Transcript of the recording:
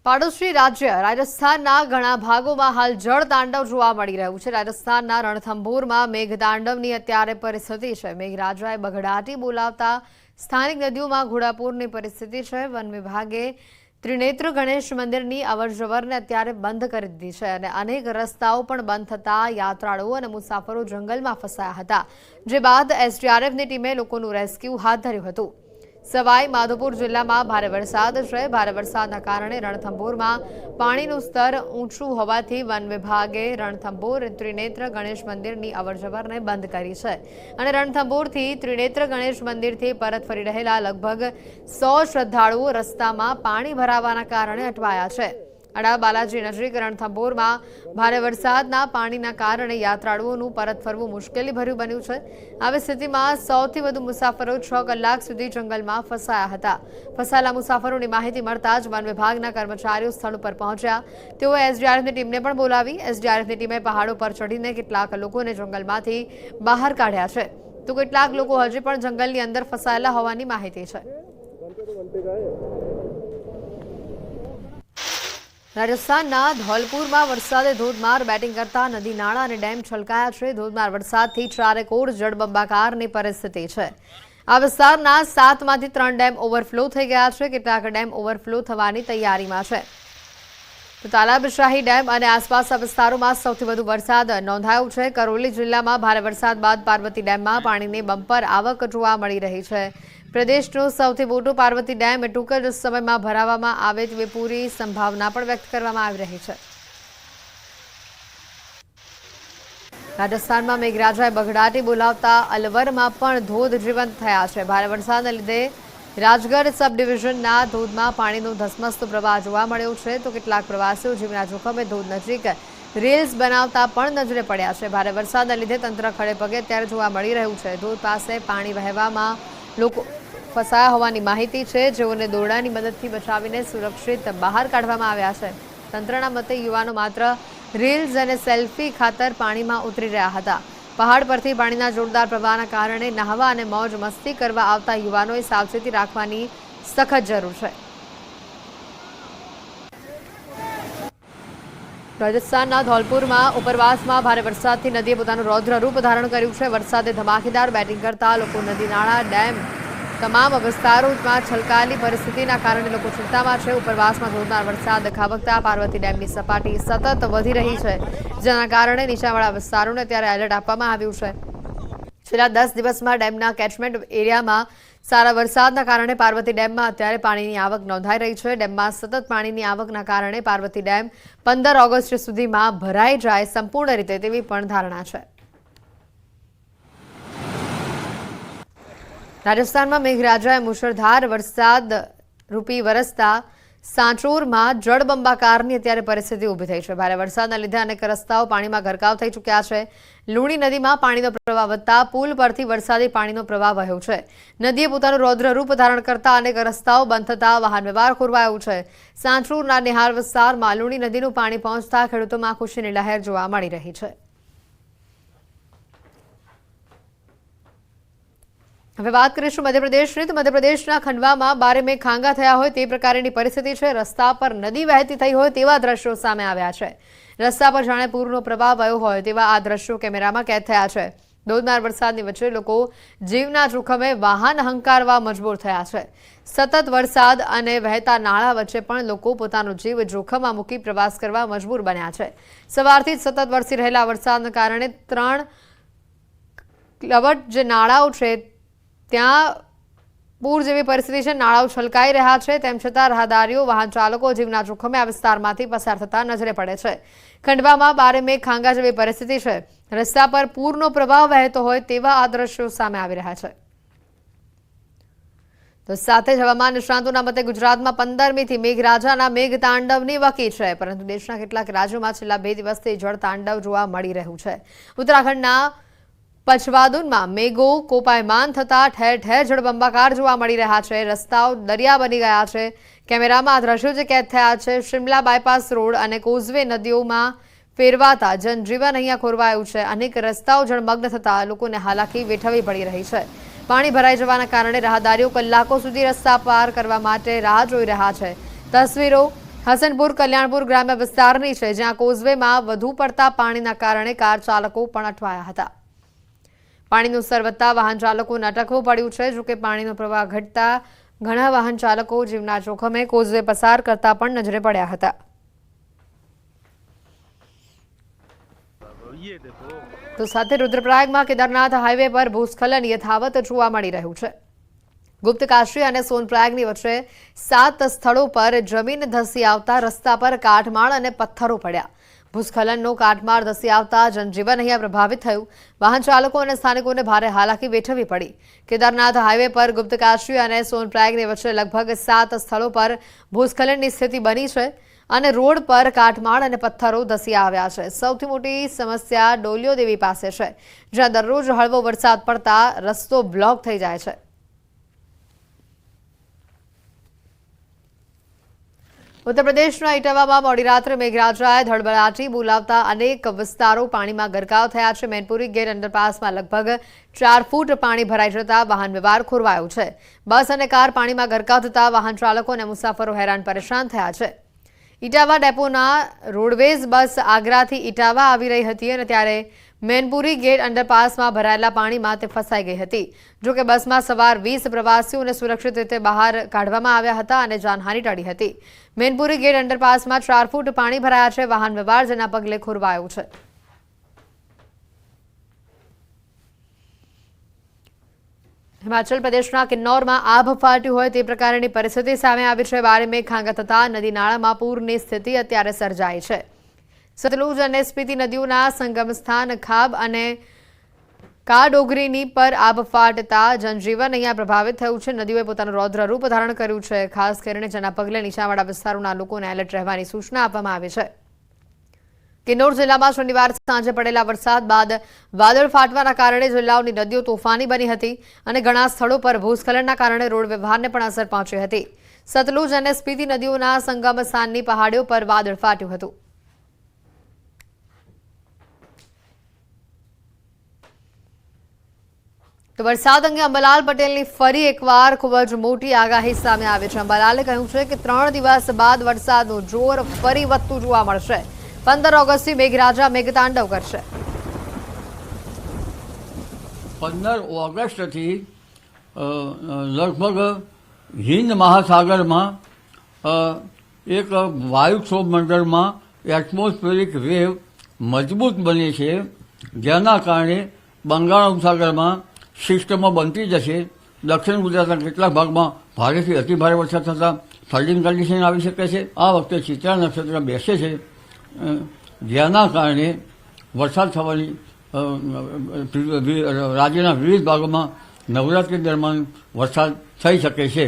પાડોશી રાજ્ય રાજસ્થાનના ઘણા ભાગોમાં હાલ જળ તાંડવ જોવા મળી રહ્યું છે। રાજસ્થાનના રણથંભોરમાં મેઘતાંડવની અત્યારે પરિસ્થિતિ છે। મેઘરાજાએ બઘડાટી બોલાવતા સ્થાનિક નદીઓમાં ઘોડાપૂરની પરિસ્થિતિ છે। વન વિભાગે ત્રિનેત્ર ગણેશ મંદિરની અવરજવરને અત્યારે બંધ કરી દીધી છે અને અનેક રસ્તાઓ પણ બંધ થતા યાત્રાળુઓ અને મુસાફરો જંગલમાં ફસાયા હતા, જે બાદ એસડીઆરએફની ટીમે લોકોનું રેસ્ક્યુ હાથ ધર્યું હતું। સવાઈ માધોપુર જિલ્લામાં ભારે વરસાદ છે। ભારે વરસાદના કારણે રણથંભોરમાં પાણીનું સ્તર ઊંચું હોવાથી વન વિભાગે રણથંભોર ત્રિનેત્ર ગણેશ મંદિરની અવરજવરને બંધ કરી છે અને રણથંભોરથી ત્રિનેત્ર ગણેશ મંદિરથી પરત ફરી રહેલા લગભગ 100 શ્રદ્ધાળુઓ રસ્તામાં પાણી ભરાવાના કારણે અટવાયા છે। અડા બાલાજી નજીક રણથંભોરમાં ભારે વરસાદના પાણીના કારણે યાત્રાળુઓનું પરત ફરવું મુશ્કેલીભર્યું બન્યું છે। આવી સ્થિતિમાં 100થી વધુ મુસાફરો 6 કલાક સુધી જંગલમાં ફસાયા હતા। ફસાયેલા મુસાફરોની માહિતી મળતા જ વન વિભાગના કર્મચારીઓ સ્થળ પર પહોંચ્યા। તેઓએ એસડીઆરએફની ટીમને પણ બોલાવી। એસડીઆરએફની ટીમે પહાડો પર ચડીને કેટલાક લોકોને જંગલમાંથી બહાર કાઢ્યા છે, તો કેટલાક લોકો હજી પણ જંગલની અંદર ફસાયેલા હોવાની માહિતી છે। રાજસ્થાનના ધૌલપુરમાં વરસાદે ધોધમાર બેટિંગ કરતા નદી નાળા અને ડેમ છલકાયા છે। ધોધમાર વરસાદથી ચારેકોર જળબંબાકારની પરિસ્થિતિ છે। આ વિસ્તારના 7માંથી 3 ડેમ ઓવરફ્લો થઈ ગયા છે। કેટલાક ડેમ ઓવરફ્લો થવાની તૈયારીમાં છે, તો તાલાબશાહી ડેમ અને આસપાસના વિસ્તારોમાં સૌથી વધુ વરસાદ નોંધાયો છે। કરૌલી જિલ્લામાં ભારે વરસાદ બાદ પાર્વતી ડેમમાં પાણીની બમ્પર આવક જોવા મળી રહી છે। પ્રદેશનો સૌથી મોટો પાર્વતી ડેમ ટૂંક જ સમયમાં ભરાવામાં આવે તેવી પૂરી સંભાવના પણ વ્યક્ત કરવામાં આવી રહી છે। રાજસ્થાનમાં મેઘરાજાએ બઘડાટી બોલાવતા અલવરમાં પણ ધોધ જીવંત થયા છે। ભારે વરસાદને લીધે રાજગઢ સબ ડિવિઝનના ધોધમાં પાણીનો ધસમસતો પ્રવાહ જોવા મળ્યો છે, તો કેટલાક પ્રવાસીઓ જીવના જોખમે ધોધ નજીક રીલ્સ બનાવતા પણ નજરે પડ્યા છે। ભારે વરસાદના લીધે તંત્ર ખડે પગે અત્યારે જોવા મળી રહ્યું છે। ધોધ પાસે પાણી વહેવામાં લોકો ફસાયા હોવાની માહિતી છે, જેઓને દોરડાની મદદથી બચાવીને સુરક્ષિત બહાર કાઢવામાં આવ્યા છે। તંત્રના મતે યુવાનો માત્ર રીલ્સ અને સેલ્ફી ખાતર પાણીમાં ઉતરી રહ્યા હતા। પહાડ પરથી પાણીના જોરદાર પ્રવાહના કારણે નહાવા અને મોજ મસ્તી કરવા આવતા યુવાનોએ સાવચેતી રાખવાની સખત જરૂર છે। રાજસ્થાનના ધૌલપુરમાં ઉપરવાસમાં ભારે વરસાદથી નદીએ પોતાનું રૌદ્ર રૂપ ધારણ કર્યું છે। વરસાદે ધમાકેદાર બેટિંગ કરતા લોકો નદી નાળા ડેમ તમામ વિસ્તારોમાં છલકાયેલી પરિસ્થિતિના કારણે લોકો ચિંતામાં છે। ઉપરવાસમાં ધોધમાર વરસાદ ખાબકતા પાર્વતી ડેમની સપાટી સતત વધી રહી છે, જેના કારણે નીચાણવાળા વિસ્તારોને અત્યારે એલર્ટ આપવામાં આવ્યું છે। છેલ્લા 10 દિવસમાં ડેમના કેચમેન્ટ એરિયામાં સારા વરસાદના કારણે પાર્વતી ડેમમાં અત્યારે પાણીની આવક નોંધાઈ રહી છે। ડેમમાં સતત પાણીની આવકના કારણે પાર્વતી ડેમ 15 ઓગસ્ટ સુધીમાં ભરાઈ જાય સંપૂર્ણ રીતે તેવી પણ ધારણા છે। રાજસ્થાનમાં મેઘરાજાએ મુશળધાર વરસાદ રૂપી વરસતા સાંચોરમાં જળબંબાકારની અત્યારે પરિસ્થિતિ ઊભી થઈ છે। ભારે વરસાદના લીધે અનેક રસ્તાઓ પાણીમાં ગરકાવ થઈ ચૂક્યા છે। લુણી નદીમાં પાણીનો પ્રવાહ વધતા પુલ પરથી વરસાદી પાણીનો પ્રવાહ વહ્યો છે। નદીએ પોતાનું રૌદ્ર રૂપ ધારણ કરતા અનેક રસ્તાઓ બંધ થતા વાહન વ્યવહાર ખોરવાયો છે। સાંચોરના નિહાર વિસ્તારમાં લુણી નદીનું પાણી પહોંચતા ખેડૂતોમાં ખુશીની લહેર જોવા મળી રહી છે। હવે વાત કરીશું મધ્યપ્રદેશની, તો મધ્યપ્રદેશના ખંડવામાં બારે મેઘ ખાંગા થયા હોય તે પ્રકારની પરિસ્થિતિ છે। રસ્તા પર નદી વહેતી થઈ હોય તેવા દ્રશ્યો સામે આવ્યા છે। રસ્તા પર જાણે પૂરનો પ્રવાહ વયો હોય તેવા આ દ્રશ્યો કેમેરામાં કેદ થયા છે। ધોધમાર વરસાદની વચ્ચે લોકો જીવના જોખમે વાહન હંકારવા મજબૂર થયા છે। સતત વરસાદ અને વહેતા નાળા વચ્ચે પણ લોકો પોતાનો જીવ જોખમમાં મૂકી પ્રવાસ કરવા મજબૂર બન્યા છે। સવારથી જ સતત વરસી રહેલા વરસાદના કારણે 3 કલવટ જે નાળાઓ છે ત્યાં પૂર જેવી પરિસ્થિતિ છે। નાળાઓ છલકાઈ રહ્યા છે, તેમ છતાં રાહદારીઓ વાહન ચાલકો જીવના જોખમે આ વિસ્તારમાંથી પસાર થતા નજરે પડે છે। ખંડવામાં બારે મેઘ ખાંગા જેવી પરિસ્થિતિ છે। રસ્તા પર પૂરનો પ્રવાહ વહેતો હોય તેવા આ દ્રશ્યો સામે આવી રહ્યા છે। તો સાથે જ હવામાન નિષ્ણાતોના મતે ગુજરાતમાં 15મીથી મેઘરાજાના મેઘતાંડવની વકી છે, પરંતુ દેશના કેટલાક રાજ્યોમાં છેલ્લા 2 દિવસથી જળતાંડવ જોવા મળી રહ્યું છે। ઉત્તરાખંડના પછવાદુનમાં મેઘો કોપાયમાન થતા ઠેર ઠેર જળબંબાકાર જોવા મળી રહ્યા છે। રસ્તાઓ દરિયા બની ગયા છે। કેમેરામાં આ દ્રશ્યો જે કેદ થયા છે, શિમલા બાયપાસ રોડ અને કોઝવે નદીઓમાં ફેરવાતા જનજીવન અહીંયા ખોરવાયું છે। અનેક રસ્તાઓ જળમગ્ન થતા લોકોને હાલાકી વેઠવવી પડી રહી છે। પાણી ભરાઈ જવાના કારણે રાહદારીઓ કલાકો સુધી રસ્તા પાર કરવા માટે રાહ જોઈ રહ્યા છે। તસવીરો હસનપુર કલ્યાણપુર ગ્રામ્ય વિસ્તારની છે, જ્યાં કોઝવેમાં વધુ પડતા પાણીના કારણે કાર ચાલકો પણ અટવાયા હતા. પાણીનું સ્તર વધતા વાહન ચાલકોને અટકવું પડ્યું છે. જોકે પાણીનો પ્રવાહ ઘટતા ઘણા વાહન ચાલકો જીવના જોખમે કોઝવે પસાર કરતા પણ નજરે પડ્યા હતા. તો સાથે રુદ્રપ્રયાગમાં કેદારનાથ હાઈવે પર ભૂસ્ખલન યથાવત જોવા મળી રહ્યું છે. ગુપ્તકાશી અને સોનપ્રયાગની વચ્ચે 7 સ્થળો પર જમીન ધસી આવતા રસ્તા પર કાટમાળ અને પથ્થરો પડ્યા. ભૂસ્ખલનનો કાટમાળ ધસી આવતા જનજીવન અહીંયા પ્રભાવિત થયું. વાહન ચાલકો અને સ્થાનિકોને ભારે હાલાકી વેઠવવી પડી. કેદારનાથ હાઈવે પર ગુપ્તકાશી અને સોનપ્રયાગની વચ્ચે લગભગ 7 સ્થળો પર ભૂસ્ખલનની સ્થિતિ બની છે અને રોડ પર કાટમાળ અને પથ્થરો ધસી આવ્યા છે. સૌથી મોટી સમસ્યા ડોલિયો દેવી પાસે છે, જ્યાં દરરોજ હળવો વરસાદ પડતા રસ્તો બ્લોક થઈ જાય છે. ઉત્તર પ્રદેશના ઇટાવામાં મોડી રાત્રે મેઘરાજાએ ધડબડાટી બોલાવતા અનેક વિસ્તારો પાણીમાં ગરકાવ થયા છે. મેનપુરી ગેટ અંડરપાસમાં લગભગ 4 ફૂટ પાણી ભરાઈ જતા વાહન વ્યવહાર ખોરવાયો છે. બસ અને કાર પાણીમાં ગરકાવ થતા વાહન ચાલકો અને મુસાફરો હેરાન પરેશાન થયા છે. ઇટાવા ડેપોના રોડવેઝ બસ આગ્રાથી ઇટાવા આવી રહી હતી અને ત્યારે મેનપુરી ગેટ અંડરપાસમાં ભરાયેલા પાણીમાં તે ફસાઈ ગઈ હતી. જોકે બસમાં સવાર 20 પ્રવાસીઓને સુરક્ષિત રીતે બહાર કાઢવામાં આવ્યા હતા અને જાનહાનિ ટળી હતી. મેનપુરી ગેટ અંડરપાસમાં 4 ફૂટ પાણી ભરાયા છે. વાહન વ્યવહાર જેના પગલે ખોરવાયો છે. હિમાચલ પ્રદેશના કિન્નૌરમાં આભ ફાટ્યું હોય તે પ્રકારની પરિસ્થિતિ સામે આવી છે. ભારે મેઘખાંગા થતા નદી નાળામાં પૂરની સ્થિતિ અત્યારે સર્જાઈ છે. સતલુજ અને સ્પીતિ નદીઓના સંગમ સ્થાન ખાબ અને કાડોગરીની પર આભ ફાટતા જનજીવન અહીંયા પ્રભાવિત થયું છે. નદીઓએ પોતાનું રૌદ્ર રૂપ ધારણ કર્યું છે, ખાસ કરીને જેના પગલે નીચાણવાળા વિસ્તારોના લોકોને એલર્ટ રહેવાની સૂચના આપવામાં આવી છે. કિન્નૌર જિલ્લામાં શનિવાર સાંજે પડેલા વરસાદ બાદ વાદળ ફાટવાના કારણે જિલ્લાઓની નદીઓ તોફાની બની હતી અને ઘણા સ્થળો પર ભૂસ્ખલનના કારણે રોડ વ્યવહારને પણ અસર પહોંચી હતી. સતલુજ અને સ્પીતિ નદીઓના સંગમ સ્થાનની પહાડીઓ પર વાદળ ફાટ્યું હતું. તો વરસાદ અંગે અંબાલાલ પટેલની ફરી એકવાર ખૂબ જ મોટી આગાહી સામે આવી છે. અંબાલાલે કહ્યું છે કે 3 દિવસ બાદ વરસાદનું જોર ફરી વધતું જોવા મળશે. 15 ઓગસ્ટથી મેઘરાજા મેઘતાંડવ કરશે. 15 ઓગસ્ટથી લગભગ હિન્દ મહાસાગરમાં એક વાયુક્ષોભ મંડળમાં એટમોસ્ફેરિક વેવ મજબૂત બને છે, જેના કારણે બંગાળ ઉપસાગરમાં સિસ્ટમો બનતી જશે. દક્ષિણ ગુજરાતના કેટલાક ભાગમાં ભારેથી અતિભારે વરસાદ થતાં ફ્લડિંગ કન્ડિશન આવી શકે છે. આ વખતે ચિત્રા નક્ષત્ર બેસે છે, જેના કારણે વરસાદ થવાની રાજ્યના વિવિધ ભાગોમાં નવરાત્રી દરમિયાન વરસાદ થઈ શકે છે.